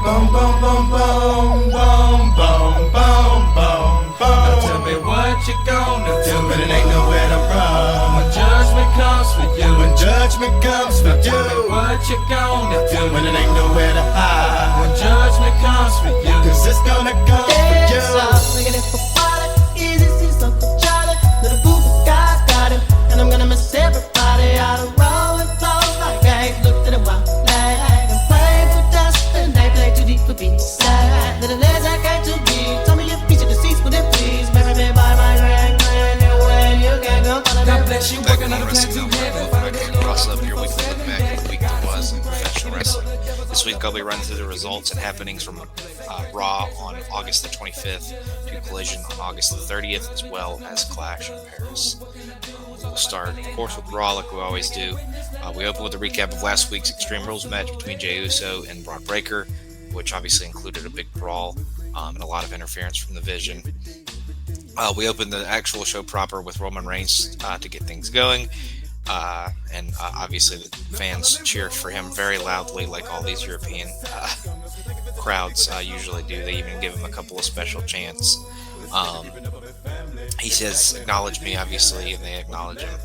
Boom, boom, boom, boom, boom, boom, boom, boom, boom. Now tell me what you gonna do, but it ain't nowhere to run. When judgment comes for you, when judgment comes for you, tell me what you gonna do, when it ain't nowhere to hide. When judgment comes for you, 'cause it's gonna come for you. Making it for water, easy, see something Charlie. Little boo God's got him, and I'm gonna miss everybody out of row and flows like eggs. Looked at a wild flag and prayed for dust, and they play too deep for being sad. Little legs I got to be. Tell me your feature deceased, would it please? Marry me by my grand new way. You can go follow God me. bless you, Back working on on the Wrestling tattoo Network, head. welcome back to CrosUp, your weekly look back at the week that was in professional wrestling. This week I'll be running through the results and happenings from Raw on August the 25th to Collision on August the 30th, as well as Clash in Paris. We'll start, of course, with Raw like we always do. We open with a recap of last week's Extreme Rules match between Jey Uso and Braun Breaker, which obviously included a big brawl and a lot of interference from the Vision. We opened the actual show proper with Roman Reigns to get things going. And obviously the fans cheered for him very loudly, like all these European crowds usually do. They even give him a couple of special chants. He says, acknowledge me, obviously, and they acknowledge him.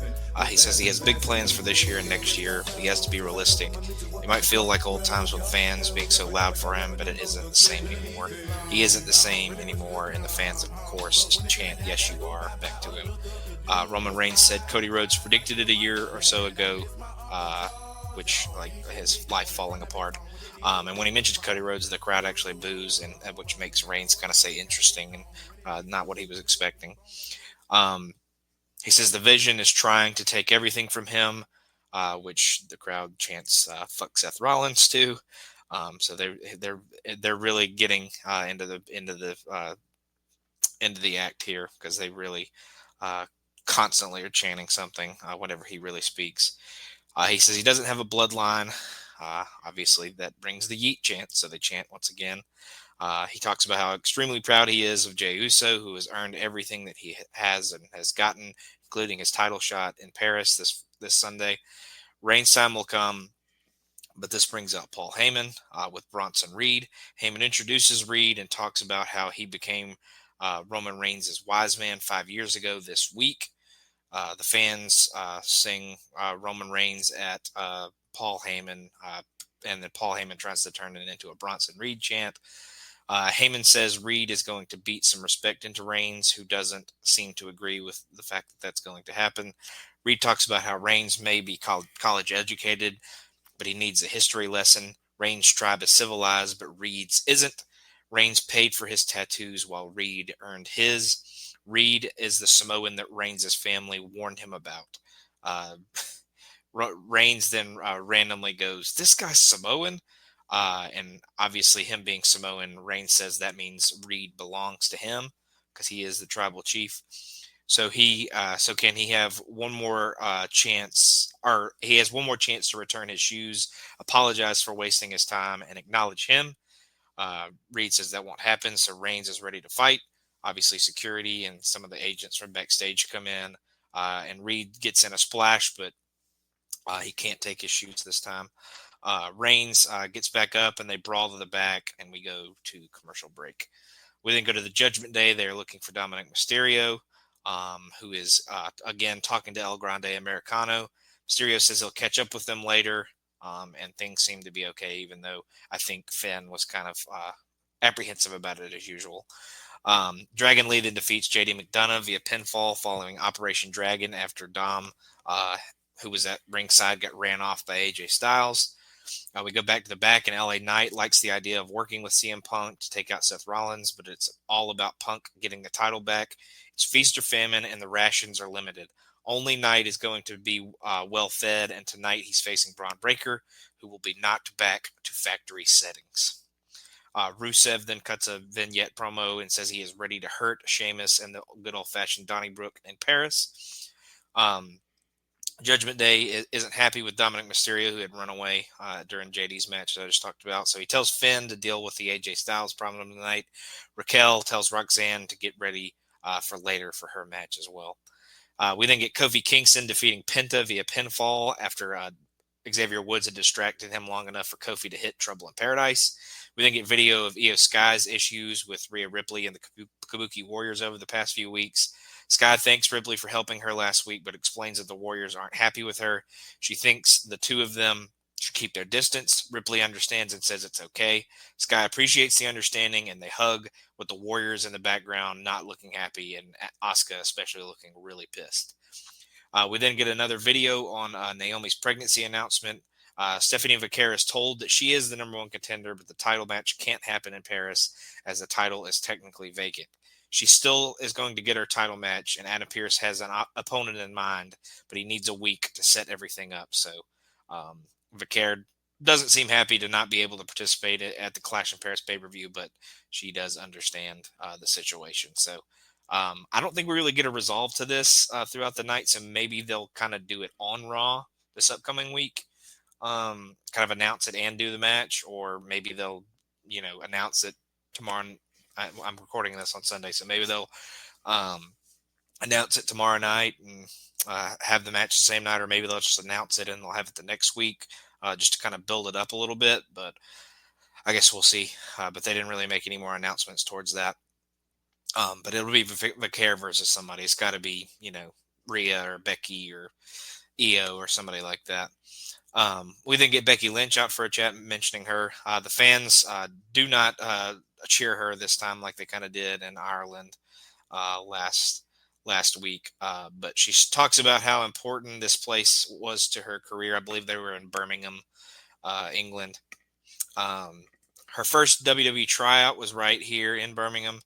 He says he has big plans for this year and next year. He has to be realistic. It might feel like old times with fans being so loud for him, but it isn't the same anymore. He isn't the same anymore, and the fans, of course, chant, yes, you are, back to him. Roman Reigns said Cody Rhodes predicted it a year or so ago, which, like, his life falling apart. And when he mentions Cody Rhodes, the crowd actually boos, and which makes Reigns kind of say interesting and not what he was expecting. He says the Vision is trying to take everything from him, which the crowd chants "fuck Seth Rollins" too. So they're really getting into the act here, because they really constantly are chanting something whenever he really speaks. He says he doesn't have a bloodline. Obviously, that brings the Yeet chant, so they chant once again. He talks about how extremely proud he is of Jey Uso, who has earned everything that he has and has gotten, including his title shot in Paris this Sunday. Reigns time will come, but this brings out Paul Heyman with Bronson Reed. Heyman introduces Reed and talks about how he became Roman Reigns' wise man 5 years ago this week. The fans sing Roman Reigns at Paul Heyman, and then Paul Heyman tries to turn it into a Bronson Reed chant. Heyman says Reed is going to beat some respect into Reigns, who doesn't seem to agree with the fact that that's going to happen. Reed talks about how Reigns may be college educated, but he needs a history lesson. Reigns' tribe is civilized, but Reed's isn't. Reigns paid for his tattoos while Reed earned his. Reed is the Samoan that Reigns' family warned him about. Reigns then randomly goes, "This guy's Samoan?" And obviously him being Samoan, Reigns says that means Reed belongs to him because he is the tribal chief. So can he have one more chance, or he has one more chance to return his shoes, apologize for wasting his time, and acknowledge him. Reed says that won't happen, so Reigns is ready to fight. Obviously security and some of the agents from backstage come in, and Reed gets in a splash, but he can't take his shoes this time. Reigns gets back up and they brawl to the back, and we go to commercial break. We then go to the Judgment Day. They're looking for Dominic Mysterio, who is again talking to El Grande Americano. Mysterio says he'll catch up with them later, and things seem to be okay, even though I think Finn was kind of apprehensive about it as usual. Dragon Lee then defeats JD McDonough via pinfall following Operation Dragon after Dom, who was at ringside, got ran off by AJ Styles. We go back to the back, and LA Knight likes the idea of working with CM Punk to take out Seth Rollins, but it's all about Punk getting the title back. It's feast or famine, and the rations are limited. Only Knight is going to be well fed, and tonight he's facing Braun Breaker, who will be knocked back to factory settings. Rusev then cuts a vignette promo and says he is ready to hurt Sheamus and the good old-fashioned Donnybrook in Paris. Judgment Day isn't happy with Dominic Mysterio, who had run away during JD's match that I just talked about. So he tells Finn to deal with the AJ Styles problem tonight. Raquel tells Roxanne to get ready for later for her match as well. We then get Kofi Kingston defeating Penta via pinfall after Xavier Woods had distracted him long enough for Kofi to hit Trouble in Paradise. We then get video of Io Sky's issues with Rhea Ripley and the Kabuki Warriors over the past few weeks. Sky thanks Ripley for helping her last week, but explains that the Warriors aren't happy with her. She thinks the two of them should keep their distance. Ripley understands and says it's okay. Sky appreciates the understanding, and they hug, with the Warriors in the background not looking happy, and Asuka especially looking really pissed. We then get another video on Naomi's pregnancy announcement. Stephanie Vaquer is told that she is the #1 contender, but the title match can't happen in Paris as the title is technically vacant. She still is going to get her title match, and Adam Pearce has an opponent in mind, but he needs a week to set everything up. So Vaquer doesn't seem happy to not be able to participate at the Clash in Paris pay-per-view, but she does understand the situation. So I don't think we really get a resolve to this throughout the night, so maybe they'll kind of do it on Raw this upcoming week, kind of announce it and do the match, or maybe they'll, announce it tomorrow. I'm recording this on Sunday, so maybe they'll announce it tomorrow night and have the match the same night, or maybe they'll just announce it and they'll have it the next week just to kind of build it up a little bit, but I guess we'll see. But they didn't really make any more announcements towards that. But it'll be Vaquer versus somebody. It's got to be, Rhea or Becky or Io or somebody like that. We then get Becky Lynch out for a chat mentioning her. The fans do not cheer her this time like they kind of did in Ireland last week. But she talks about how important this place was to her career. I believe they were in Birmingham, England. Her first WWE tryout was right here in Birmingham.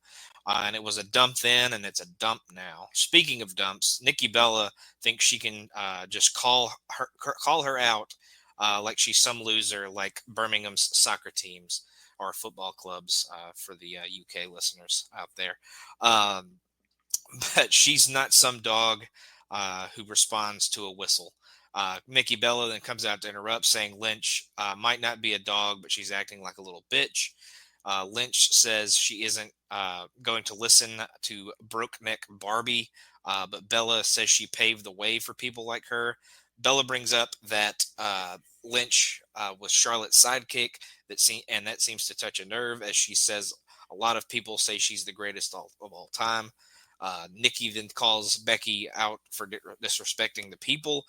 And it was a dump then, and it's a dump now. Speaking of dumps, Nikki Bella thinks she can just call her out like she's some loser, like Birmingham's soccer teams or football clubs for the UK listeners out there. But she's not some dog who responds to a whistle. Nikki Bella then comes out to interrupt, saying Lynch might not be a dog, but she's acting like a little bitch. Lynch says she isn't going to listen to Brokeneck Barbie, but Bella says she paved the way for people like her. Bella brings up that Lynch was Charlotte's sidekick, that seems to touch a nerve, as she says a lot of people say she's the greatest of all time. Nikki then calls Becky out for disrespecting the people,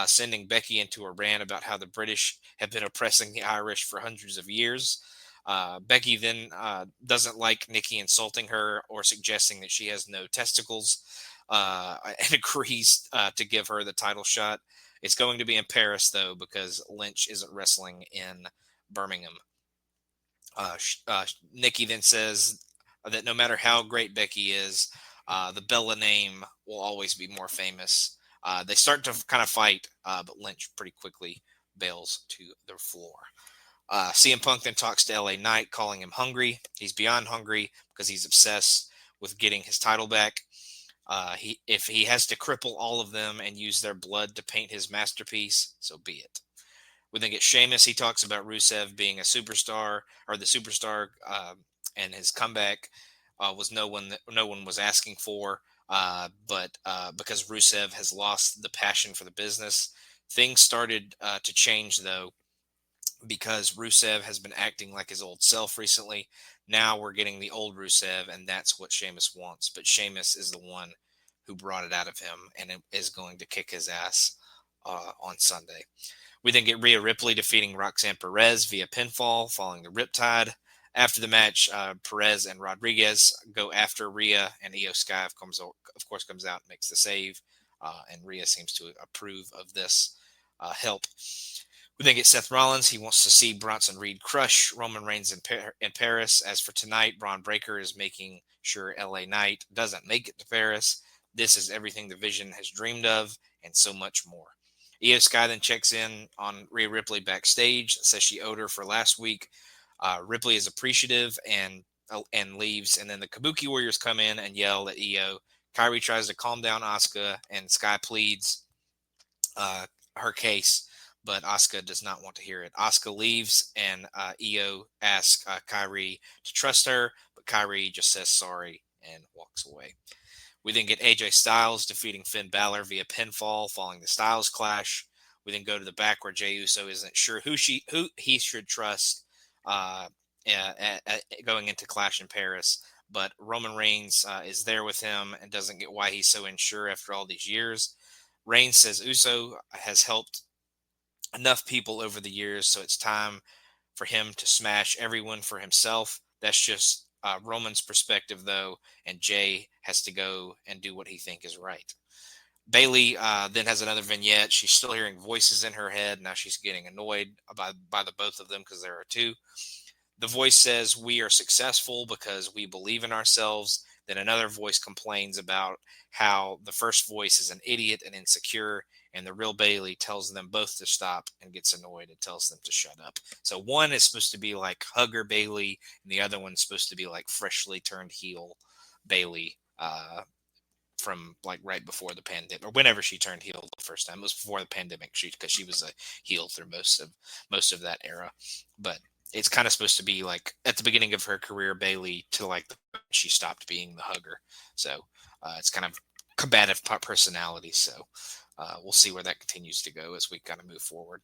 sending Becky into a rant about how the British have been oppressing the Irish for hundreds of years. Becky then doesn't like Nikki insulting her or suggesting that she has no testicles, and agrees to give her the title shot. It's going to be in Paris, though, because Lynch isn't wrestling in Birmingham. Nikki then says that no matter how great Becky is, the Bella name will always be more famous. They start to kind of fight, but Lynch pretty quickly bails to the floor. CM Punk then talks to LA Knight, calling him hungry. He's beyond hungry because he's obsessed with getting his title back. If he has to cripple all of them and use their blood to paint his masterpiece, so be it. We then get Sheamus. He talks about Rusev being a superstar, or the superstar, and his comeback was no one was asking for. But because Rusev has lost the passion for the business, things started to change, though, because Rusev has been acting like his old self recently. Now we're getting the old Rusev, and that's what Sheamus wants. But Sheamus is the one who brought it out of him, and it is going to kick his ass on Sunday. We then get Rhea Ripley defeating Roxanne Perez via pinfall following the Riptide. After the match, Perez and Rodriguez go after Rhea, and Io Sky, of course, comes out and makes the save, and Rhea seems to approve of this help. We then get Seth Rollins. He wants to see Bronson Reed crush Roman Reigns in Paris. As for tonight, Braun Breaker is making sure LA Knight doesn't make it to Paris. This is everything the Vision has dreamed of, and so much more. Io Sky then checks in on Rhea Ripley backstage, says she owed her for last week. Ripley is appreciative and leaves, and then the Kabuki Warriors come in and yell at Io. Kairi tries to calm down Asuka, and Sky pleads her case, but Asuka does not want to hear it. Asuka leaves, and Io asks Kairi to trust her, but Kairi just says sorry and walks away. We then get AJ Styles defeating Finn Balor via pinfall following the Styles Clash. We then go to the back where Jey Uso isn't sure who he should trust going into Clash in Paris. But Roman Reigns is there with him and doesn't get why he's so unsure after all these years. Reigns says Uso has helped enough people over the years, so it's time for him to smash everyone for himself. That's just Roman's perspective, though, and Jey has to go and do what he thinks is right. Bailey then has another vignette. She's still hearing voices in her head. Now she's getting annoyed by the both of them because there are two. The voice says, "We are successful because we believe in ourselves." Then another voice complains about how the first voice is an idiot and insecure, and the real Bailey tells them both to stop and gets annoyed and tells them to shut up. So one is supposed to be like hugger Bailey, and the other one's supposed to be like freshly turned heel Bailey from like right before the pandemic, or whenever she turned heel the first time. It was before the pandemic, because she was a heel through most of that era. But it's kind of supposed to be like at the beginning of her career, Bailey, to like she stopped being the hugger. So it's kind of combative personality. So we'll see where that continues to go as we kind of move forward.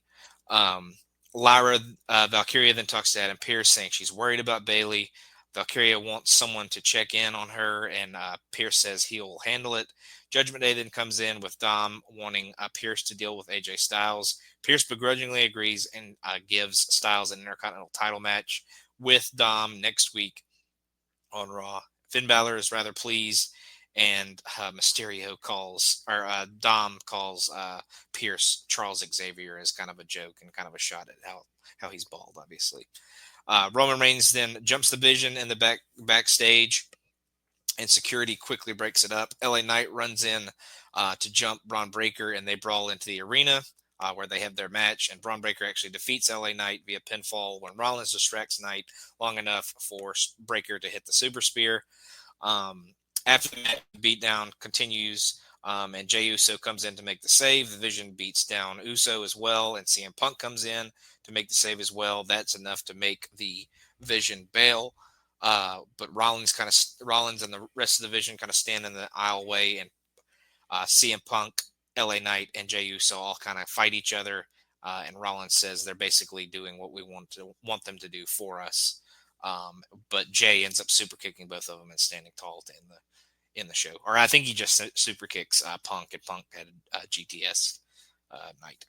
Lyra Valkyria then talks to Adam Pearce, saying she's worried about Bailey. Valkyria wants someone to check in on her, and Pearce says he'll handle it. Judgment Day then comes in with Dom wanting Pearce to deal with AJ Styles. Pearce begrudgingly agrees and gives Styles an Intercontinental title match with Dom next week on Raw. Finn Balor is rather pleased, and Dom calls Pearce Charles Xavier as kind of a joke and kind of a shot at how he's bald, obviously. Roman Reigns then jumps the Vision in the backstage, and security quickly breaks it up. LA Knight runs in to jump Braun Breaker, and they brawl into the arena where they have their match. And Braun Breaker actually defeats LA Knight via pinfall when Rollins distracts Knight long enough for Breaker to hit the super spear. After the match, the beatdown continues, and Jey Uso comes in to make the save. The Vision beats down Uso as well, and CM Punk comes in to make the save as well. That's enough to make the Vision bail. But Rollins and the rest of the Vision kind of stand in the aisleway, and CM Punk, LA Knight, and Jey Uso all kind of fight each other. And Rollins says they're basically doing what we want them to do for us. But Jey ends up super kicking both of them and standing tall in the show. Or I think he just super kicks Punk, and Punk had GTS night.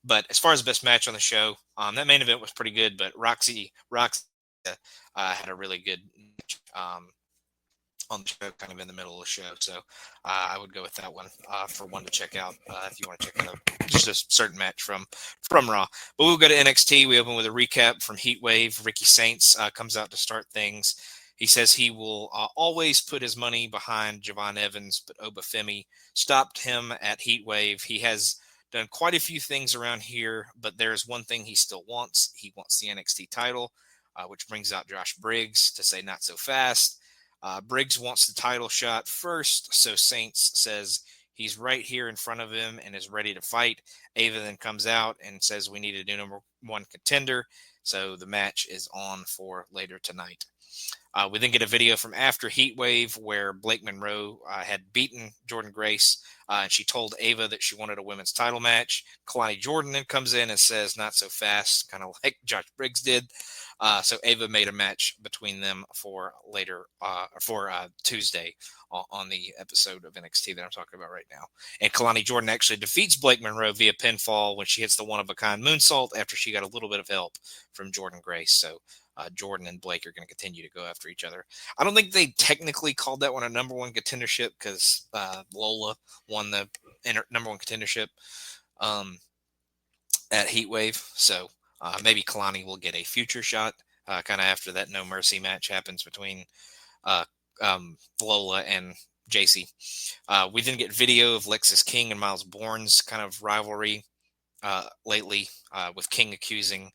But as far as the best match on the show, that main event was pretty good. But Roxy had a really good match on the show, kind of in the middle of the show. So I would go with that one for one to check out if you want to check out just a certain match from Raw. But we'll go to NXT. We open with a recap from Heatwave. Ricky Saints comes out to start things. He says he will always put his money behind Javon Evans, but Obafemi stopped him at Heatwave. He has done quite a few things around here, but there's one thing he still wants. He wants the NXT title, which brings out Josh Briggs to say not so fast. Briggs wants the title shot first, so Saints says he's right here in front of him and is ready to fight. Ava then comes out and says we need a new number one contender, so the match is on for later tonight. We then get a video from after Heatwave where Blake Monroe had beaten Jordan Grace, and she told Ava that she wanted a women's title match. Kalani Jordan then comes in and says, not so fast, kind of like Josh Briggs did. So Ava made a match between them for Tuesday on the episode of NXT that I'm talking about right now. And Kalani Jordan actually defeats Blake Monroe via pinfall when she hits the one-of-a-kind moonsault after she got a little bit of help from Jordan Grace. So Jordan and Blake are going to continue to go after each other. I don't think they technically called that one a number one contendership because Lola won the number one contendership at Heatwave. So maybe Kalani will get a future shot kind of after that No Mercy match happens between Lola and JC. We then get video of Lexis King and Miles Bourne's kind of rivalry lately with King accusing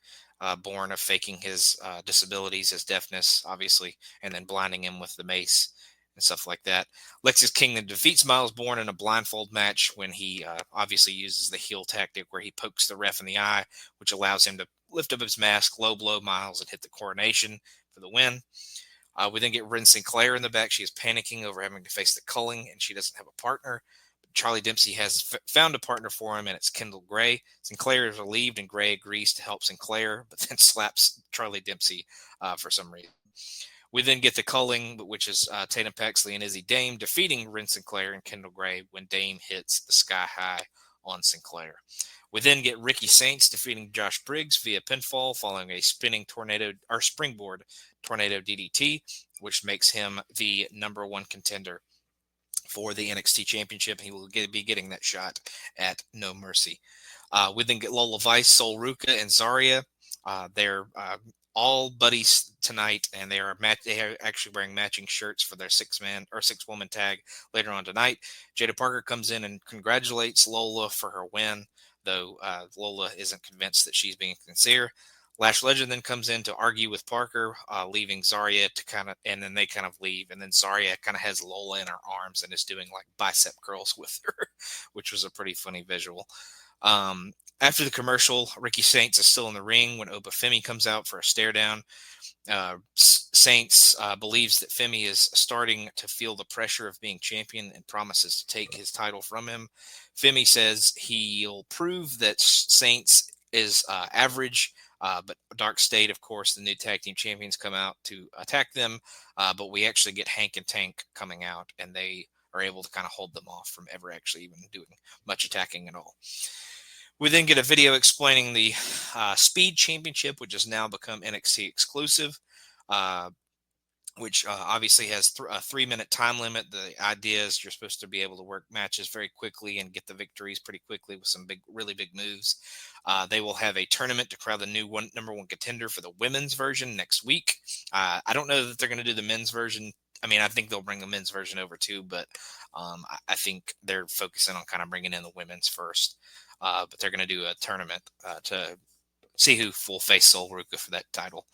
Bourne of faking his disabilities, his deafness, obviously, and then blinding him with the mace and stuff like that. Lexis King then defeats Miles Bourne in a blindfold match when he obviously uses the heel tactic where he pokes the ref in the eye, which allows him to lift up his mask, low blow Miles, and hit the coronation for the win. We then get Ren Sinclair in the back. She is panicking over having to face the culling, and she doesn't have a partner. Charlie Dempsey has found a partner for him, and it's Kendall Gray. Sinclair is relieved, and Gray agrees to help Sinclair, but then slaps Charlie Dempsey for some reason. We then get the culling, which is Tatum Paxley and Izzy Dame defeating Ren Sinclair and Kendall Gray when Dame hits the sky high on Sinclair. We then get Ricky Saints defeating Josh Briggs via pinfall following a spinning springboard tornado DDT, which makes him the #1 contender for the NXT Championship. He will be getting that shot at No Mercy. We then get Lola Vice, Sol Ruka, and Zarya. They're all buddies tonight, and they are actually wearing matching shirts for their 6-woman tag later on tonight. Jada Parker comes in and congratulates Lola for her win, though Lola isn't convinced that she's being sincere. Lash Legend then comes in to argue with Parker, leaving Zarya and then they kind of leave. And then Zarya kind of has Lola in her arms and is doing like bicep curls with her, which was a pretty funny visual. After the commercial, Ricky Saints is still in the ring when Oba Femi comes out for a stare down. Saints believes that Femi is starting to feel the pressure of being champion and promises to take his title from him. Femi says he'll prove that Saints is average, but Dark State, of course, the new tag team champions, come out to attack them. But we actually get Hank and Tank coming out, and they are able to kind of hold them off from ever actually even doing much attacking at all. We then get a video explaining the Speed Championship, which has now become NXT exclusive, which obviously has a 3-minute time limit. The idea is you're supposed to be able to work matches very quickly and get the victories pretty quickly with some really big moves. They will have a tournament to crown the new #1 contender for the women's version next week. I don't know that they're going to do the men's version. I mean, I think they'll bring the men's version over too, but I think they're focusing on kind of bringing in the women's first. But they're going to do a tournament to see who will face Sol Ruka for that title.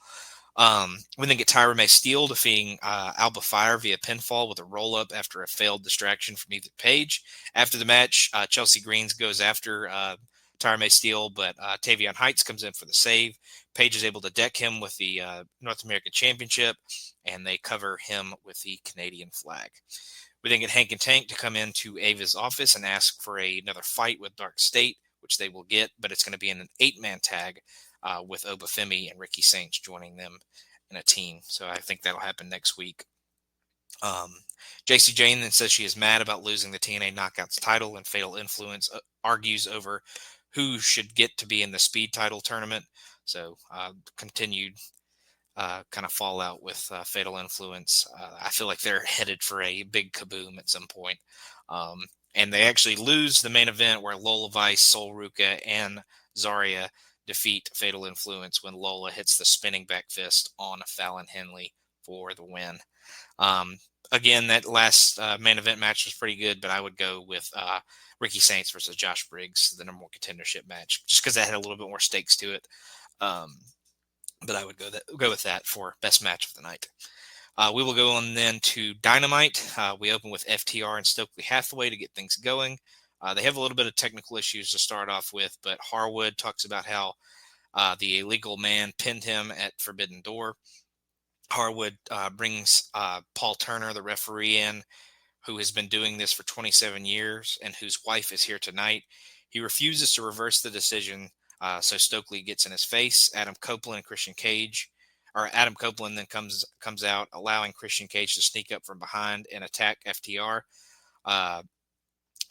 We then get Tyra May Steele defeating Alba Fire via pinfall with a roll-up after a failed distraction from Ethan Page. After the match, Chelsea Greens goes after Tyra May Steele, but Tavion Heights comes in for the save. Page is able to deck him with the North American Championship, and they cover him with the Canadian flag. We then get Hank and Tank to come into Ava's office and ask for another fight with Dark State, which they will get, but it's going to be in an 8-man tag with Oba Femi and Ricky Saints joining them in a team. So I think that'll happen next week. JC Jane then says she is mad about losing the TNA Knockouts title, and Fatal Influence argues over who should get to be in the Speed title tournament. So continued kind of fallout with Fatal Influence. I feel like they're headed for a big kaboom at some point. And they actually lose the main event where Lola Vice, Sol Ruka, and Zarya defeat Fatal Influence when Lola hits the spinning back fist on Fallon Henley for the win. Again, that last main event match was pretty good, but I would go with Ricky Saints versus Josh Briggs, the #1 contendership match, just because that had a little bit more stakes to it. But I would go with that for best match of the night. We will go on then to Dynamite. We open with FTR and Stokely Hathaway to get things going. They have a little bit of technical issues to start off with, but Harwood talks about how the illegal man pinned him at Forbidden Door. Harwood brings Paul Turner, the referee, in, who has been doing this for 27 years and whose wife is here tonight. He refuses to reverse the decision, so Stokely gets in his face. Adam Copeland then comes out, allowing Christian Cage to sneak up from behind and attack FTR.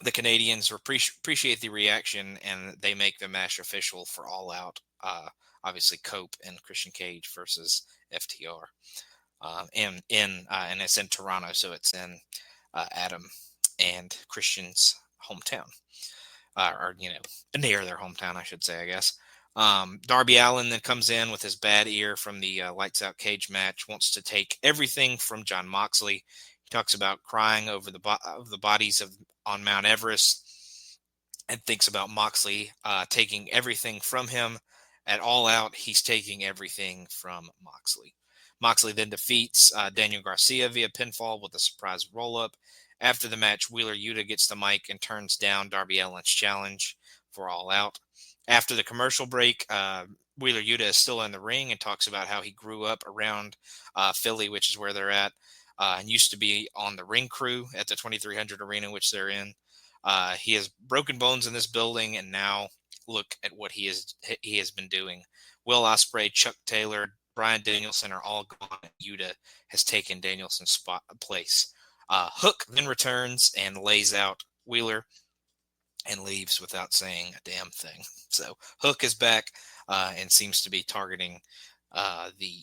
The Canadians appreciate the reaction, and they make the match official for All Out. Obviously, Cope and Christian Cage versus FTR, and it's in Toronto, so it's in Adam and Christian's hometown, or near their hometown, I should say, I guess. Darby Allin then comes in with his bad ear from the Lights Out cage match, wants to take everything from Jon Moxley. He talks about crying over the bodies on Mount Everest, and thinks about Moxley taking everything from him. At All Out, he's taking everything from Moxley. Moxley then defeats Daniel Garcia via pinfall with a surprise roll-up. After the match, Wheeler Yuta gets the mic and turns down Darby Allin's challenge for All Out. After the commercial break, Wheeler Yuta is still in the ring and talks about how he grew up around Philly, which is where they're at, and used to be on the ring crew at the 2300 arena, which they're in. He has broken bones in this building, and now look at what he has been doing. Will Ospreay, Chuck Taylor, Bryan Danielson are all gone. Yuta has taken Danielson's place. Hook then returns and lays out Wheeler and leaves without saying a damn thing. So Hook is back and seems to be targeting the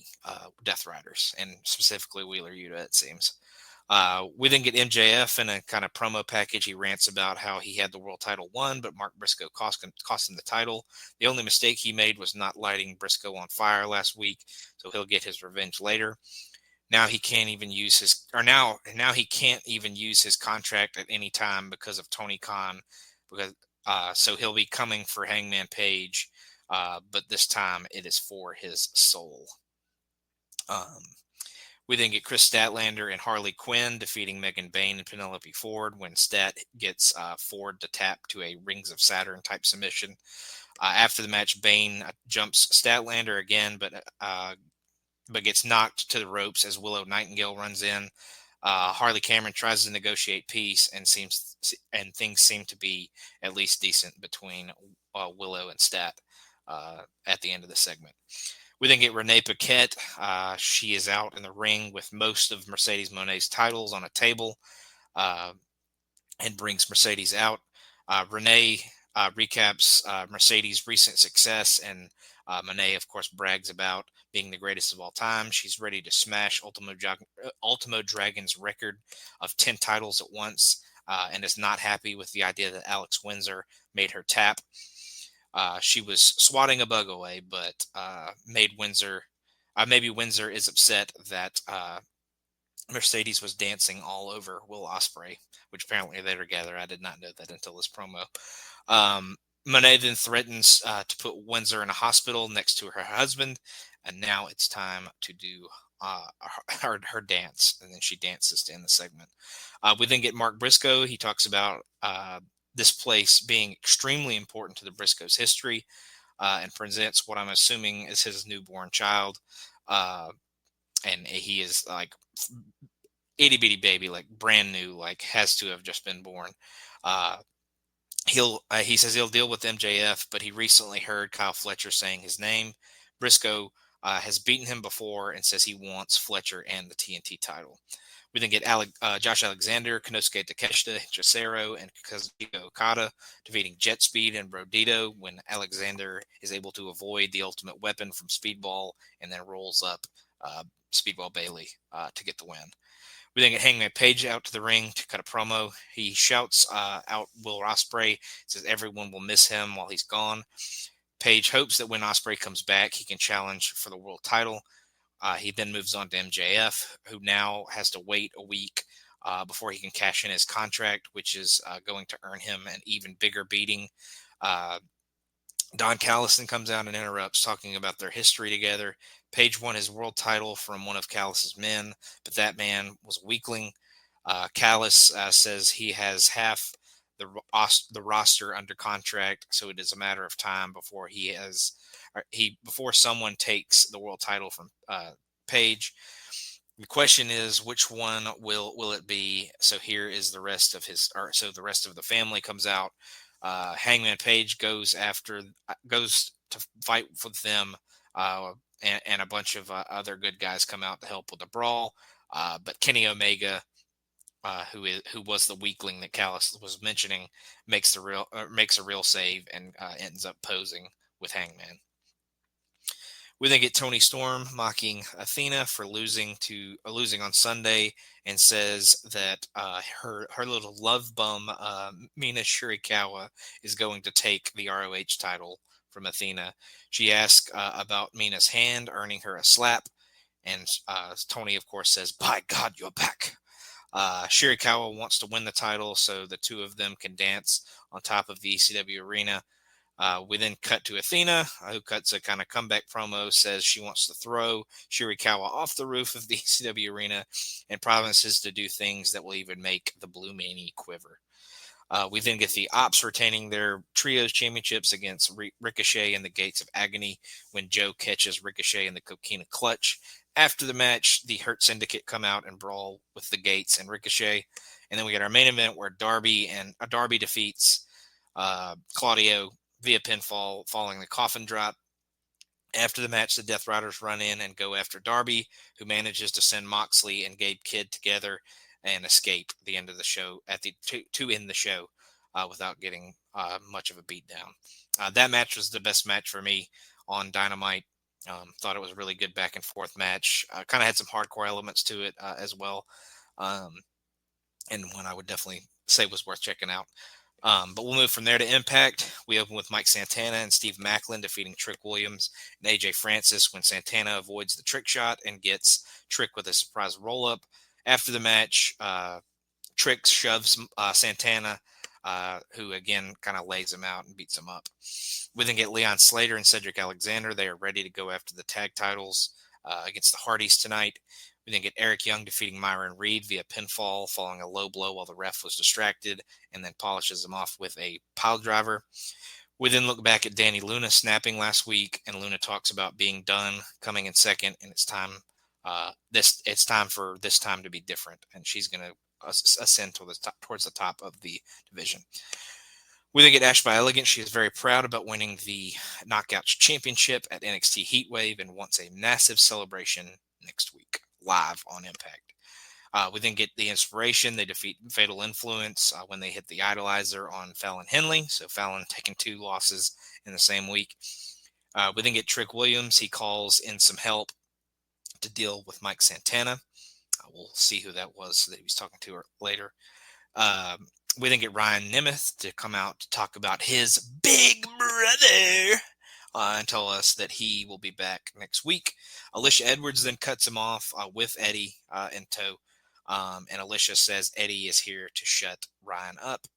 Death Riders, and specifically Wheeler Yuta, it seems. We then get MJF in a kind of promo package. He rants about how he had the world title won, but Mark Briscoe cost him the title. The only mistake he made was not lighting Briscoe on fire last week, so he'll get his revenge later. Now he can't even use now he can't even use his contract at any time because of Tony Khan, because so he'll be coming for Hangman Page, but this time it is for his soul. We then get Chris Statlander and Harley Quinn defeating Megan Bayne and Penelope Ford when Stat gets Ford to tap to a Rings of Saturn type submission. After the match, Bayne jumps Statlander again, but gets knocked to the ropes as Willow Nightingale runs in. Harley Cameron tries to negotiate peace, and things seem to be at least decent between Willow and Stat at the end of the segment. We then get Renee Paquette. She is out in the ring with most of Mercedes Moné's titles on a table and brings Mercedes out. Renee recaps Mercedes' recent success, and Moné, of course, brags about being the greatest of all time. She's ready to smash Ultimo Dragon's record of 10 titles at once and is not happy with the idea that Alex Windsor made her tap. She was swatting a bug away, but maybe Windsor is upset that Mercedes was dancing all over Will Ospreay, which apparently they're together. I did not know that until this promo. Monet then threatens to put Windsor in a hospital next to her husband, and now it's time to do her dance, and then she dances to end the segment. We then get Mark Briscoe. He talks about this place being extremely important to the Briscoes' history, and presents what I'm assuming is his newborn child. And he is like itty bitty baby, like brand new, like has to have just been born. He says he'll deal with MJF, but he recently heard Kyle Fletcher saying his name. Briscoe has beaten him before and says he wants Fletcher and the TNT title. We then get Josh Alexander, Konosuke Takeshita, Chisero, and Kazuchika Okada defeating Jet Speed and Brodito when Alexander is able to avoid the ultimate weapon from Speedball and then rolls up Speedball Bailey to get the win. We then get Hangman Page out to the ring to cut a promo. He shouts out Will Ospreay, says everyone will miss him while he's gone. Page hopes that when Ospreay comes back, he can challenge for the world title. He then moves on to MJF, who now has to wait a week before he can cash in his contract, which is going to earn him an even bigger beating. Don Callis comes out and interrupts, talking about their history together. Page won his world title from one of Callis's men, but that man was a weakling. Callis says he has half the roster under contract, so it is a matter of time before before someone takes the world title from Page. The question is, which one will it be? So here is the rest of the rest of the family comes out. Hangman Page goes to fight with them, and a bunch of other good guys come out to help with the brawl. But Kenny Omega, who was the weakling that Callis was mentioning, makes a real save and ends up posing with Hangman. We then get Tony Storm mocking Athena for losing on Sunday, and says that her little love bum Mina Shirakawa is going to take the ROH title from Athena. She asks about Mina's hand earning her a slap, and Tony, of course, says, "By God, you're back." Shirakawa wants to win the title so the two of them can dance on top of the ECW arena. We then cut to Athena, who cuts a kind of comeback promo, says she wants to throw Shirakawa off the roof of the ECW arena and promises to do things that will even make the Blue Manie quiver. We then get the Ops retaining their trios championships against Ricochet and the Gates of Agony when Joe catches Ricochet in the Coquina Clutch. After the match, the Hurt Syndicate come out and brawl with the Gates and Ricochet. And then we get our main event where Darby defeats Claudio via pinfall following the coffin drop. After the match, the Death Riders run in and go after Darby, who manages to send Moxley and Gabe Kidd together and escape the end of the show to end the show without getting much of a beatdown. That match was the best match for me on Dynamite. Thought it was a really good back and forth match. Kind of had some hardcore elements to it as well, and one I would definitely say was worth checking out. But we'll move from there to Impact. We open with Mike Santana and Steve Maclin defeating Trick Williams and AJ Francis when Santana avoids the trick shot and gets Trick with a surprise roll-up. After the match, Trick shoves Santana, who again kind of lays him out and beats him up. We then get Leon Slater and Cedric Alexander. They are ready to go after the tag titles against the Hardys tonight. We then get Eric Young defeating Myron Reed via pinfall, following a low blow while the ref was distracted, and then polishes him off with a pile driver. We then look back at Danny Luna snapping last week, and Luna talks about being done, coming in second, and it's time. It's time for this time to be different, and she's going to ascend towards the top of the division. We then get Ash by Elegant. She is very proud about winning the Knockouts Championship at NXT Heatwave and wants a massive celebration next week, live on Impact. We then get the Inspiration. They defeat Fatal Influence when they hit the Idolizer on Fallon Henley. So Fallon taking 2 losses in the same week. We then get Trick Williams. He calls in some help to deal with Mike Santana. We'll see who that was that he was talking to later. We then get Ryan Nemeth to come out to talk about his big brother and tell us that he will be back next week. Alicia Edwards then cuts him off with Eddie in tow. And Alicia says Eddie is here to shut Ryan up,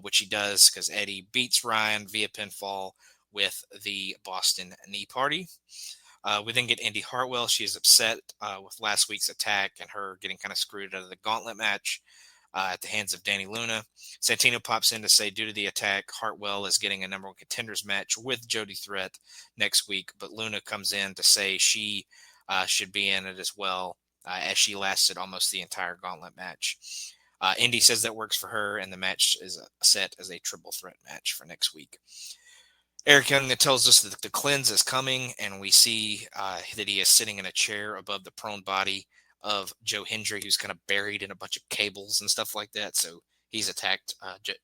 which he does because Eddie beats Ryan via pinfall with the Boston Knee Party. We then get Indy Hartwell. She is upset with last week's attack and her getting kind of screwed out of the gauntlet match at the hands of Danny Luna. Santino pops in to say due to the attack, Hartwell is getting a number 1 contenders match with Jody Threat next week, but Luna comes in to say she should be in it as well, as she lasted almost the entire gauntlet match. Indy says that works for her, and the match is set as a triple threat match for next week. Eric Young tells us that the cleanse is coming, and we see that he is sitting in a chair above the prone body of Joe Hendry, who's kind of buried in a bunch of cables and stuff like that. So he's attacked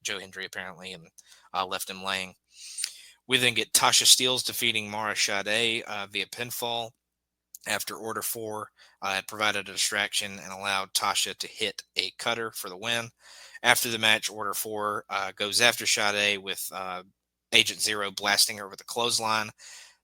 Joe Hendry apparently and left him laying. We then get Tasha Steelz defeating Mara Sade via pinfall after Order 4 had provided a distraction and allowed Tasha to hit a cutter for the win. After the match, Order 4 goes after Sade with Agent Zero blasting her with a clothesline.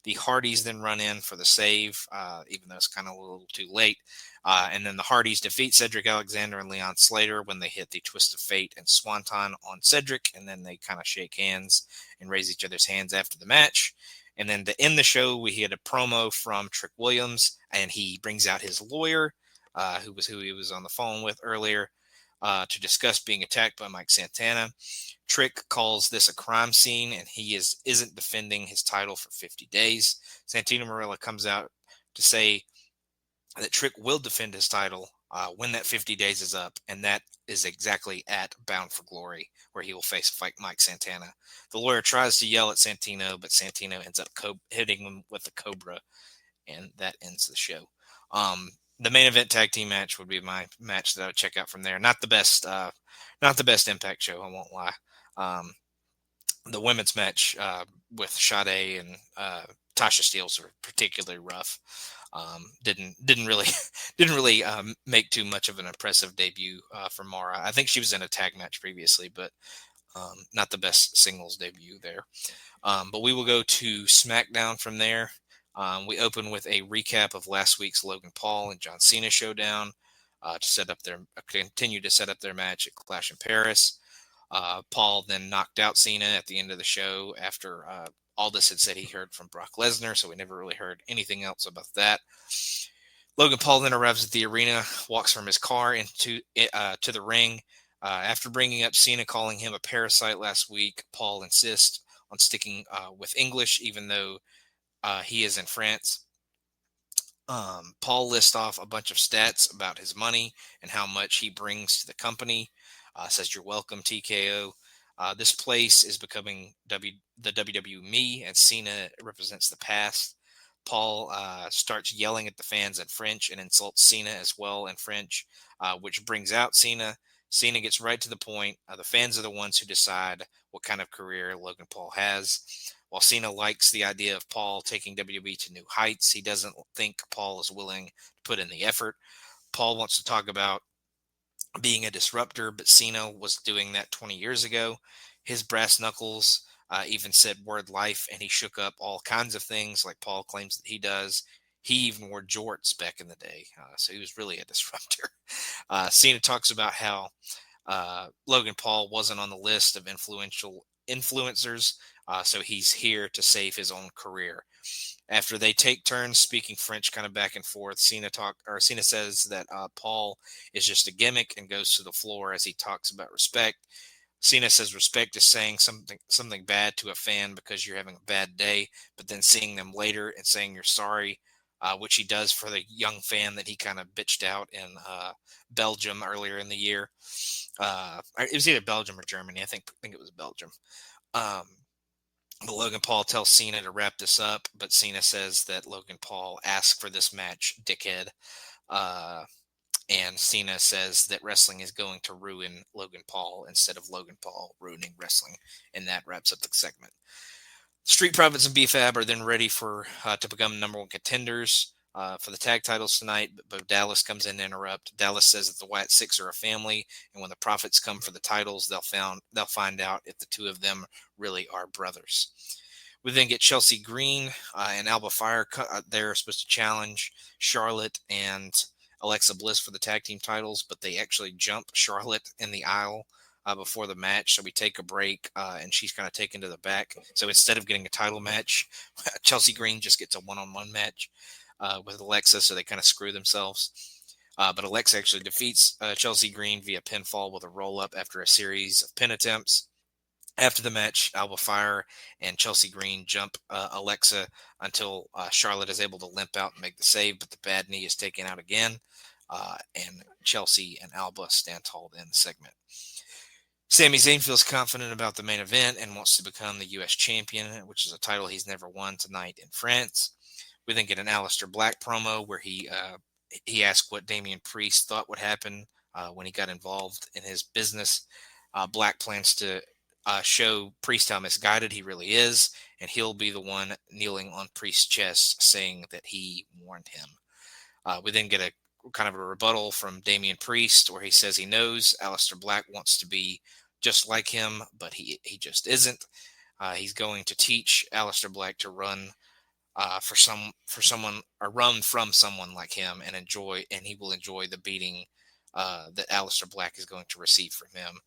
The Hardys then run in for the save, even though it's kind of a little too late. And then the Hardys defeat Cedric Alexander and Leon Slater when they hit the Twist of Fate and Swanton on Cedric. And then they kind of shake hands and raise each other's hands after the match. And then to end the show, we had a promo from Trick Williams, and he brings out his lawyer, who he was on the phone with earlier, to discuss being attacked by Mike Santana. Trick calls this a crime scene, and he isn't defending his title for 50 days. Santino Marella comes out to say that Trick will defend his title when that 50 days is up, and that is exactly at Bound for Glory, where he will fight Mike Santana. The lawyer tries to yell at Santino, but Santino ends up hitting him with the Cobra, and that ends the show. The main event tag team match would be my match that I would check out from there. Not the best Impact show, I won't lie. The women's match with Sade and Tasha Steelz were particularly rough. Didn't really make too much of an impressive debut for Mara. I think she was in a tag match previously, but not the best singles debut there. But we will go to SmackDown from there. We open with a recap of last week's Logan Paul and John Cena showdown continue to set up their match at Clash in Paris. Paul then knocked out Cena at the end of the show after Aldis had said he heard from Brock Lesnar, so we never really heard anything else about that. Logan Paul then arrives at the arena, walks from his car to the ring, After bringing up Cena calling him a parasite last week, Paul insists on sticking with English, even though he is in France. Paul lists off a bunch of stats about his money and how much he brings to the company. Says, "You're welcome, TKO." This place is becoming the WWE me, and Cena represents the past. Paul starts yelling at the fans in French and insults Cena as well in French, which brings out Cena. Cena gets right to the point. The fans are the ones who decide what kind of career Logan Paul has. While Cena likes the idea of Paul taking WWE to new heights, he doesn't think Paul is willing to put in the effort. Paul wants to talk about being a disruptor, but Cena was doing that 20 years ago. His brass knuckles even said word life, and he shook up all kinds of things like Paul claims that he does. He even wore jorts back in the day, so he was really a disruptor. Cena talks about how Logan Paul wasn't on the list of influencers, so he's here to save his own career. After they take turns speaking French, kind of back and forth, Cena says that Paul is just a gimmick and goes to the floor as he talks about respect. Cena says respect is saying something bad to a fan because you're having a bad day, but then seeing them later and saying you're sorry, which he does for the young fan that he kind of bitched out in Belgium earlier in the year. It was either Belgium or Germany. I think it was Belgium. But Logan Paul tells Cena to wrap this up, but Cena says that Logan Paul asked for this match, dickhead. And Cena says that wrestling is going to ruin Logan Paul instead of Logan Paul ruining wrestling. And that wraps up the segment. Street Profits and B-Fab are then ready to become number one contenders for the tag titles tonight, but Dallas comes in to interrupt. Dallas says that the Wyatt Six are a family, and when the Profits come for the titles, they'll find out if the two of them really are brothers. We then get Chelsea Green and Alba Fire. They're supposed to challenge Charlotte and Alexa Bliss for the tag team titles, but they actually jump Charlotte in the aisle before the match. So we take a break, and she's kind of taken to the back. So instead of getting a title match, Chelsea Green just gets a one-on-one match with Alexa, so they kind of screw themselves. But Alexa actually defeats Chelsea Green via pinfall with a roll-up after a series of pin attempts. After the match, Alba Fire and Chelsea Green jump Alexa until Charlotte is able to limp out and make the save, but the bad knee is taken out again, and Chelsea and Alba stand tall to end the segment. Sami Zayn feels confident about the main event and wants to become the U.S. champion, which is a title he's never won tonight in France. We then get an Aleister Black promo where he asked what Damian Priest thought would happen when he got involved in his business. Black plans to show Priest how misguided he really is, and he'll be the one kneeling on Priest's chest saying that he warned him. We then get a kind of a rebuttal from Damian Priest where he says he knows Aleister Black wants to be just like him, but he just isn't. He's going to teach Aleister Black to run run from someone like him and he will enjoy the beating that Aleister Black is going to receive from him.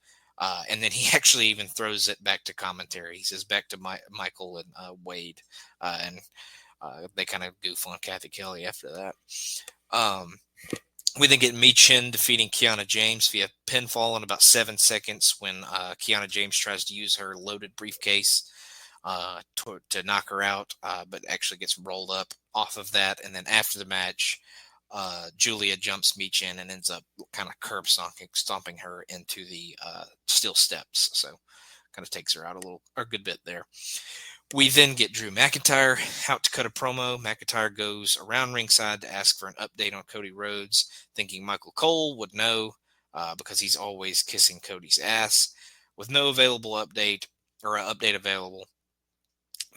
And then he actually even throws it back to commentary. He says back to Michael and Wade, and they kind of goof on Kathy Kelly after that. We then get Michin defeating Kiana James via pinfall in about 7 seconds when Kiana James tries to use her loaded briefcase to knock her out, but actually gets rolled up off of that. And then after the match, Julia jumps Michin and ends up kind of curb stomping her into the steel steps. So kind of takes her out a good bit there. We then get Drew McIntyre out to cut a promo. McIntyre goes around ringside to ask for an update on Cody Rhodes, thinking Michael Cole would know because he's always kissing Cody's ass. With no update available,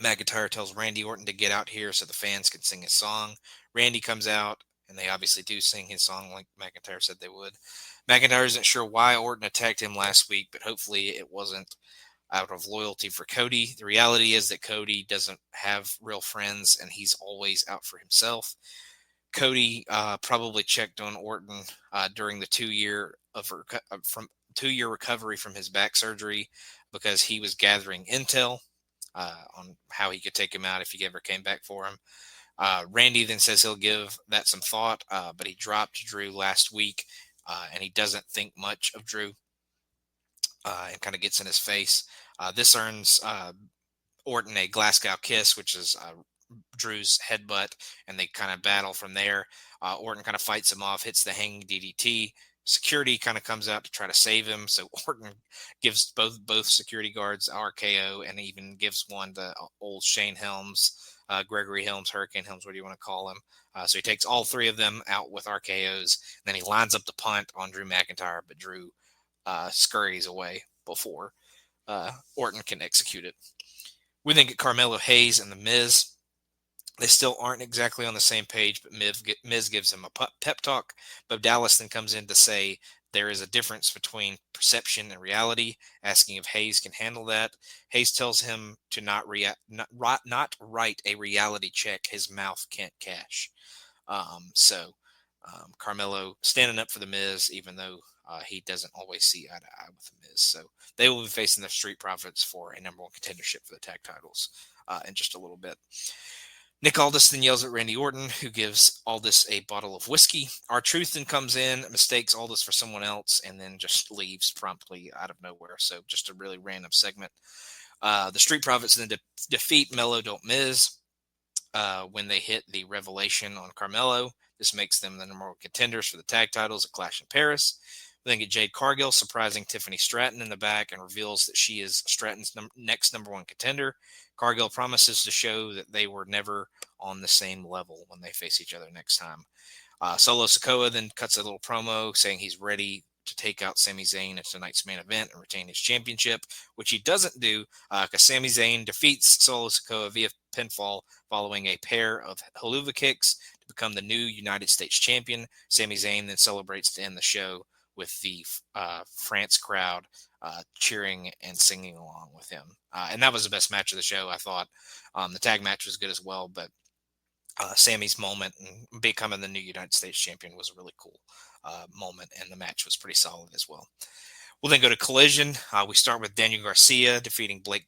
McIntyre tells Randy Orton to get out here so the fans can sing his song. Randy comes out, and they obviously do sing his song like McIntyre said they would. McIntyre isn't sure why Orton attacked him last week, but hopefully it wasn't out of loyalty for Cody. The reality is that Cody doesn't have real friends, and he's always out for himself. Cody probably checked on Orton during the 2-year recovery from his back surgery because he was gathering intel on how he could take him out if he ever came back for him. Randy then says he'll give that some thought, but he dropped Drew last week, and he doesn't think much of Drew. and kind of gets in his face. This earns Orton a Glasgow kiss, which is Drew's headbutt, and they kind of battle from there. Orton kind of fights him off, hits the hanging DDT. Security kind of comes out to try to save him, so Orton gives both security guards RKO, and even gives one to old Shane Helms, Gregory Helms, Hurricane Helms, what do you want to call him? So he takes all three of them out with RKOs. Then he lines up the punt on Drew McIntyre, but Drew scurries away before Orton can execute it. We then get Carmelo Hayes and The Miz. They still aren't exactly on the same page, but Miz gives him a pep talk. But Dallas then comes in to say there is a difference between perception and reality, asking if Hayes can handle that. Hayes tells him to not write a reality check his mouth can't cash. Carmelo standing up for The Miz, even though he doesn't always see eye to eye with The Miz. So they will be facing the Street Profits for a number one contendership for the tag titles in just a little bit. Nick Aldis then yells at Randy Orton, who gives Aldis a bottle of whiskey. R-Truth then comes in, mistakes Aldis for someone else, and then just leaves promptly out of nowhere. So just a really random segment. The Street Profits then defeat Melo Don't Miz when they hit the Revelation on Carmelo. This makes them the number one contenders for the tag titles at Clash in Paris. We then get Jade Cargill surprising Tiffany Stratton in the back and reveals that she is Stratton's next number one contender. Cargill promises to show that they were never on the same level when they face each other next time. Solo Sikoa then cuts a little promo saying he's ready to take out Sami Zayn at tonight's main event and retain his championship, which he doesn't do because Sami Zayn defeats Solo Sikoa via pinfall following a pair of haluva kicks to become the new United States champion. Sami Zayn then celebrates to end the show with the France crowd cheering and singing along with him. And that was the best match of the show, I thought. The tag match was good as well, but Sammy's moment and becoming the new United States champion was a really cool moment, and the match was pretty solid as well. We'll then go to Collision. We start with Daniel Garcia defeating Blake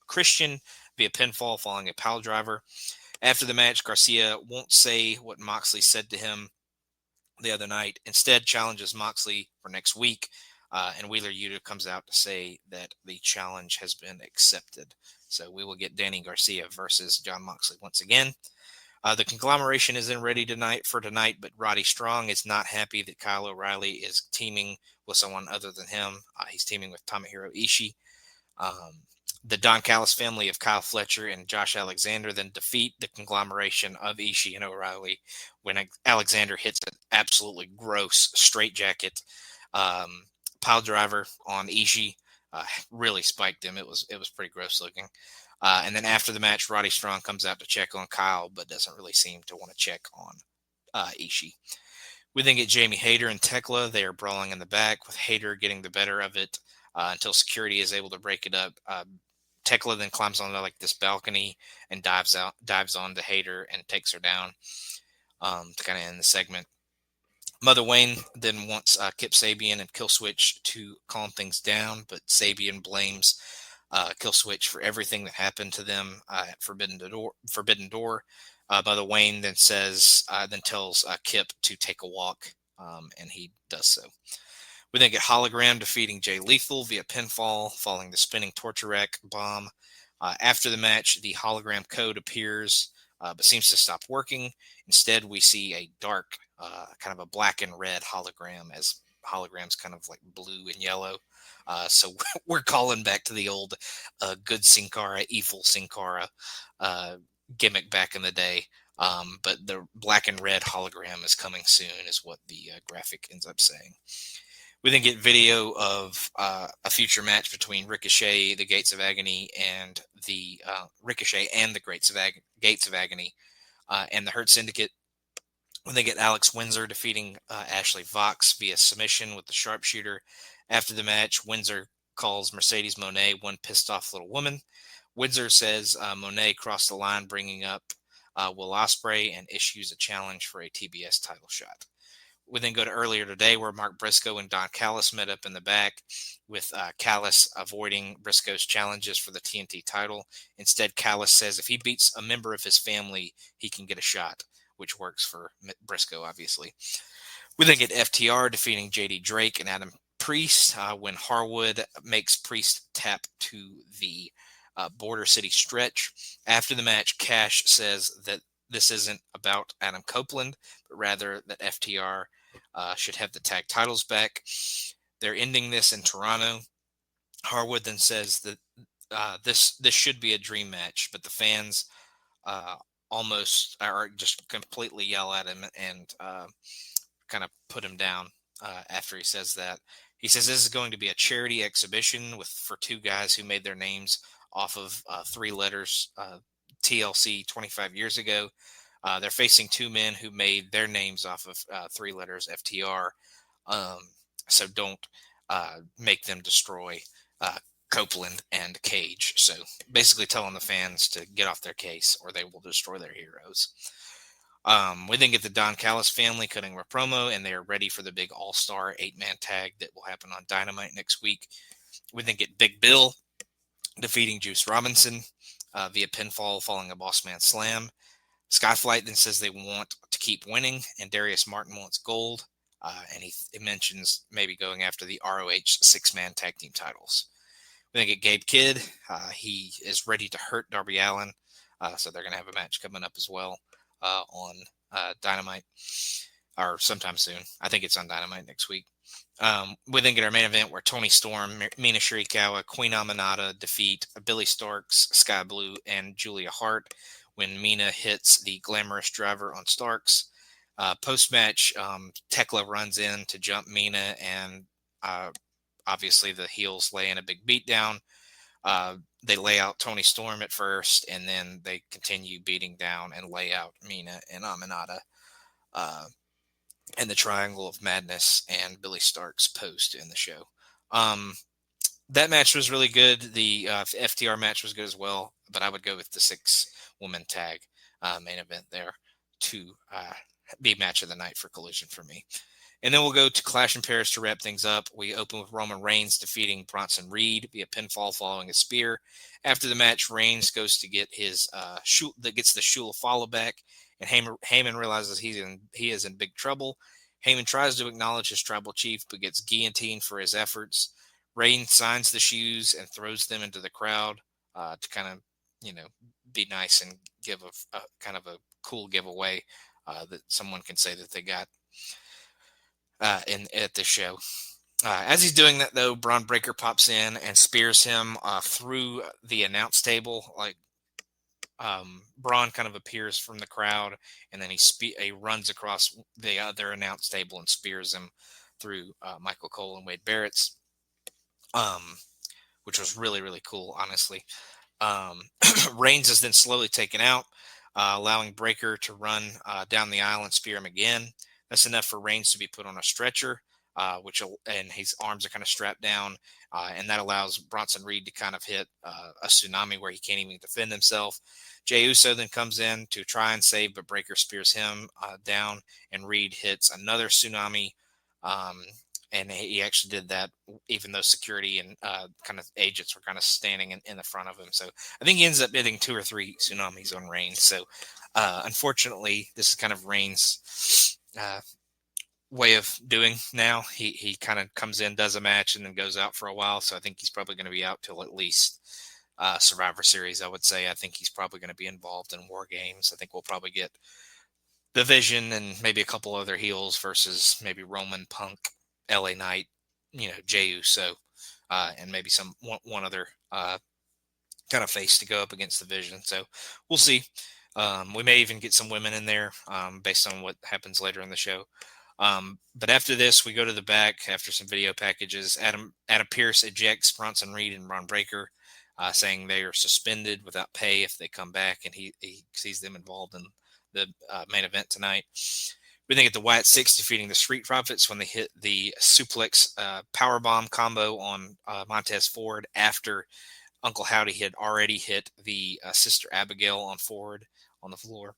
Christian via pinfall following a pile driver. After the match, Garcia won't say what Moxley said to him the other night. Instead, challenges Moxley for next week, and Wheeler Yuta comes out to say that the challenge has been accepted. So we will get Danny Garcia versus Jon Moxley once again. The conglomeration is then ready tonight, but Roddy Strong is not happy that Kyle O'Reilly is teaming with someone other than him. He's teaming with Tomohiro Ishii. The Don Callis family of Kyle Fletcher and Josh Alexander then defeat the conglomeration of Ishii and O'Reilly when Alexander hits an absolutely gross straitjacket pile driver on Ishii. Really spiked him. It was pretty gross looking. And then after the match, Roddy Strong comes out to check on Kyle, but doesn't really seem to want to check on Ishii. We then get Jamie Hayter and Tekla. They are brawling in the back, with Hayter getting the better of it until security is able to break it up. Tekla then climbs onto like this balcony and dives on to Hayter and takes her down to kind of end the segment. Mother Wayne then wants Kip Sabian and Killswitch to calm things down, but Sabian blames Killswitch for everything that happened to them at Forbidden Door. Mother Wayne then tells Kip to take a walk, and he does so. We then get Hologram defeating Jay Lethal via pinfall, following the spinning torture rack bomb. After the match, the hologram code appears, but seems to stop working. Instead, we see a dark, kind of a black and red hologram, as holograms kind of like blue and yellow. So we're calling back to the old good Sin Cara, evil Sin Cara gimmick back in the day. But the black and red hologram is coming soon, is what the graphic ends up saying. We then get video of a future match between Ricochet, the Gates of Agony, and the Ricochet and the Gates of Agony, and the Hurt Syndicate. We then get Alex Windsor defeating Ashley Vox via submission with the sharpshooter. After the match, Windsor calls Mercedes Moné one pissed off little woman. Windsor says Moné crossed the line, bringing up Will Ospreay, and issues a challenge for a TBS title shot. We then go to earlier today, where Mark Briscoe and Don Callis met up in the back, with Callis avoiding Briscoe's challenges for the TNT title. Instead, Callis says if he beats a member of his family, he can get a shot, which works for Briscoe, obviously. We then get FTR defeating JD Drake and Adam Priest when Harwood makes Priest tap to the Border City stretch. After the match, Cash says that this isn't about Adam Copeland, but rather that FTR should have the tag titles back. They're ending this in Toronto. Harwood then says that this should be a dream match, but the fans almost or just completely yell at him and kind of put him down after he says that. He says this is going to be a charity exhibition for two guys who made their names off of 3 letters TLC 25 years ago. They're facing 2 men who made their names off of 3 letters FTR. So don't make them destroy Copeland and Cage. So basically telling the fans to get off their case or they will destroy their heroes. We then get the Don Callis family cutting a promo, and they are ready for the big all-star 8-man tag that will happen on Dynamite next week. We then get Big Bill defeating Juice Robinson via pinfall following a Boss Man Slam. Skyflight then says they want to keep winning, and Darius Martin wants gold, and he mentions maybe going after the ROH 6-man tag team titles. We then get Gabe Kidd. He is ready to hurt Darby Allin, so they're going to have a match coming up as well on Dynamite, or sometime soon. I think it's on Dynamite next week. We then get our main event where Toni Storm, Mina Shirakawa, Queen Aminata defeat Billy Starks, Sky Blue, and Julia Hart when Mina hits the glamorous driver on Starks. Post-match, Tekla runs in to jump Mina, and obviously the heels lay in a big beatdown. They lay out Toni Storm at first, and then they continue beating down and lay out Mina and Aminata and the Triangle of Madness and Billy Starks post in the show. That match was really good. The FTR match was good as well, but I would go with the 6-woman tag main event there to be match of the night for Collision for me. And then we'll go to Clash in Paris to wrap things up. We open with Roman Reigns defeating Bronson Reed via pinfall following a spear. After the match, Reigns goes to get his gets the Shula follow back, and Heyman realizes he is in big trouble. Heyman tries to acknowledge his tribal chief, but gets guillotined for his efforts. Reigns signs the shoes and throws them into the crowd to kind of, be nice and give a kind of a cool giveaway that someone can say that they got at this show. As he's doing that, though, Braun Breaker pops in and spears him through the announce table. Like Braun kind of appears from the crowd, and then he runs across the other announce table and spears him through Michael Cole and Wade Barrett's, which was really, really cool, honestly. Reigns is then slowly taken out, allowing Breaker to run down the aisle and spear him again. That's enough for Reigns to be put on a stretcher, and his arms are kind of strapped down, and that allows Bronson Reed to kind of hit a tsunami where he can't even defend himself. Jey Uso then comes in to try and save, but Breaker spears him down, and Reed hits another tsunami, and he actually did that even though security and kind of agents were kind of standing in the front of him. So I think he ends up hitting 2 or 3 tsunamis on Reigns. So unfortunately, this is kind of Reigns' way of doing now. He kind of comes in, does a match, and then goes out for a while. So I think he's probably going to be out till at least Survivor Series, I would say. I think he's probably going to be involved in War Games. I think we'll probably get the Vision and maybe a couple other heels versus maybe Roman, Punk, LA Knight, Jey Uso, and maybe one other kind of face to go up against the Vision. So we'll see. We may even get some women in there based on what happens later in the show. But after this, we go to the back after some video packages. Adam Pearce ejects Bronson Reed and Ron Breaker, saying they are suspended without pay if they come back, and he sees them involved in the main event tonight. We then get the Wyatt Six defeating the Street Profits when they hit the suplex powerbomb combo on Montez Ford after Uncle Howdy had already hit the Sister Abigail on Ford on the floor.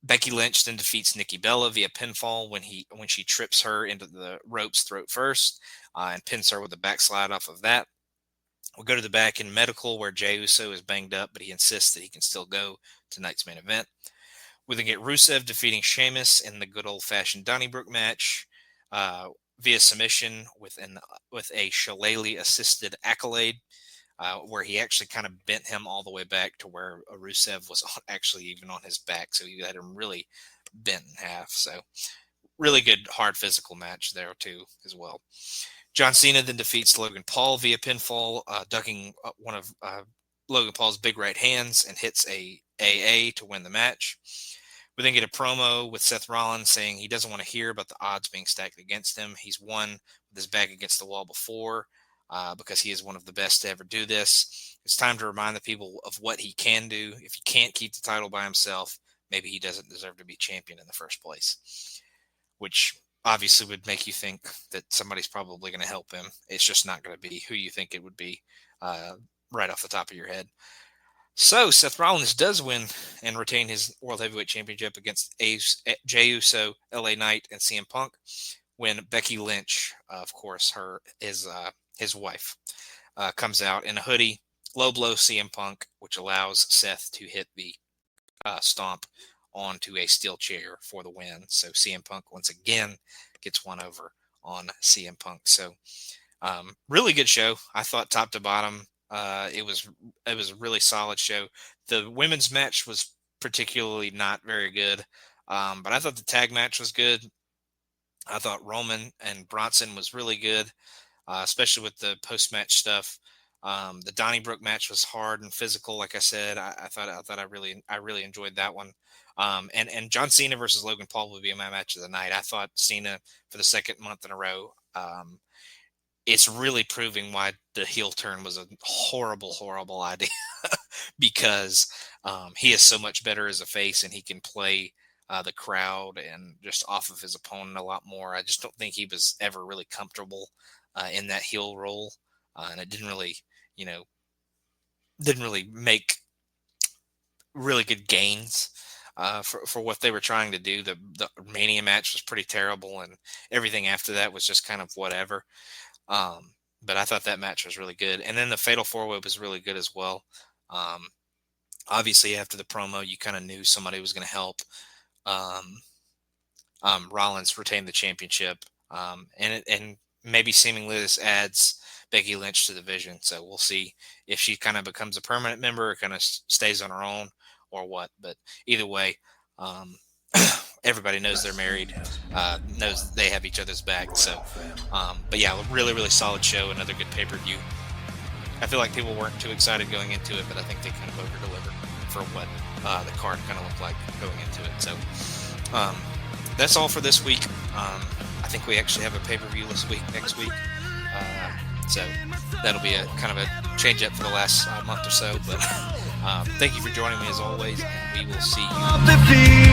Becky Lynch then defeats Nikki Bella via pinfall when she trips her into the ropes throat first and pins her with a backslide off of that. We'll go to the back in medical where Jey Uso is banged up, but he insists that he can still go to tonight's main event. We then get Rusev defeating Sheamus in the good old-fashioned Donnybrook match. via submission with a Shillelagh assisted accolade, where he actually kind of bent him all the way back to where Rusev was actually even on his back. So he had him really bent in half. So really good, hard physical match there too, as well. John Cena then defeats Logan Paul via pinfall, ducking one of Logan Paul's big right hands and hits a AA to win the match. We then get a promo with Seth Rollins saying he doesn't want to hear about the odds being stacked against him. He's won with his back against the wall before because he is one of the best to ever do this. It's time to remind the people of what he can do. If he can't keep the title by himself, maybe he doesn't deserve to be champion in the first place, which obviously would make you think that somebody's probably going to help him. It's just not going to be who you think it would be right off the top of your head. So Seth Rollins does win and retain his World Heavyweight Championship against Jey Uso, LA Knight, and CM Punk, when Becky Lynch, of course, his wife, comes out in a hoodie, low blow CM Punk, which allows Seth to hit the stomp onto a steel chair for the win. So CM Punk once again gets one over on CM Punk. So really good show. I thought top to bottom. It was a really solid show. The women's match was particularly not very good, but I thought the tag match was good. I thought Roman and Bronson was really good, especially with the post-match stuff. The Donnybrook match was hard and physical, like I said. I really enjoyed that one. And John Cena versus Logan Paul would be my match of the night. I thought Cena for the second month in a row. It's really proving why the heel turn was a horrible, horrible idea because he is so much better as a face and he can play the crowd and just off of his opponent a lot more. I just don't think he was ever really comfortable in that heel role. And it didn't really make really good gains for what they were trying to do. The Mania match was pretty terrible and everything after that was just kind of whatever. But I thought that match was really good. And then the Fatal 4-Way was really good as well. Obviously, after the promo, you kind of knew somebody was going to help Rollins retain the championship. And maybe seemingly this adds Becky Lynch to the division. So we'll see if she kind of becomes a permanent member or kind of stays on her own or what. But either way, everybody knows they're married, knows they have each other's back. So, but yeah, a really, really solid show. Another good pay-per-view. I feel like people weren't too excited going into it, but I think they kind of over-delivered for what the card kind of looked like going into it. So that's all for this week. I think we actually have a pay-per-view next week. So that'll be a kind of a change up for the last month or so. But thank you for joining me as always, and we will see you.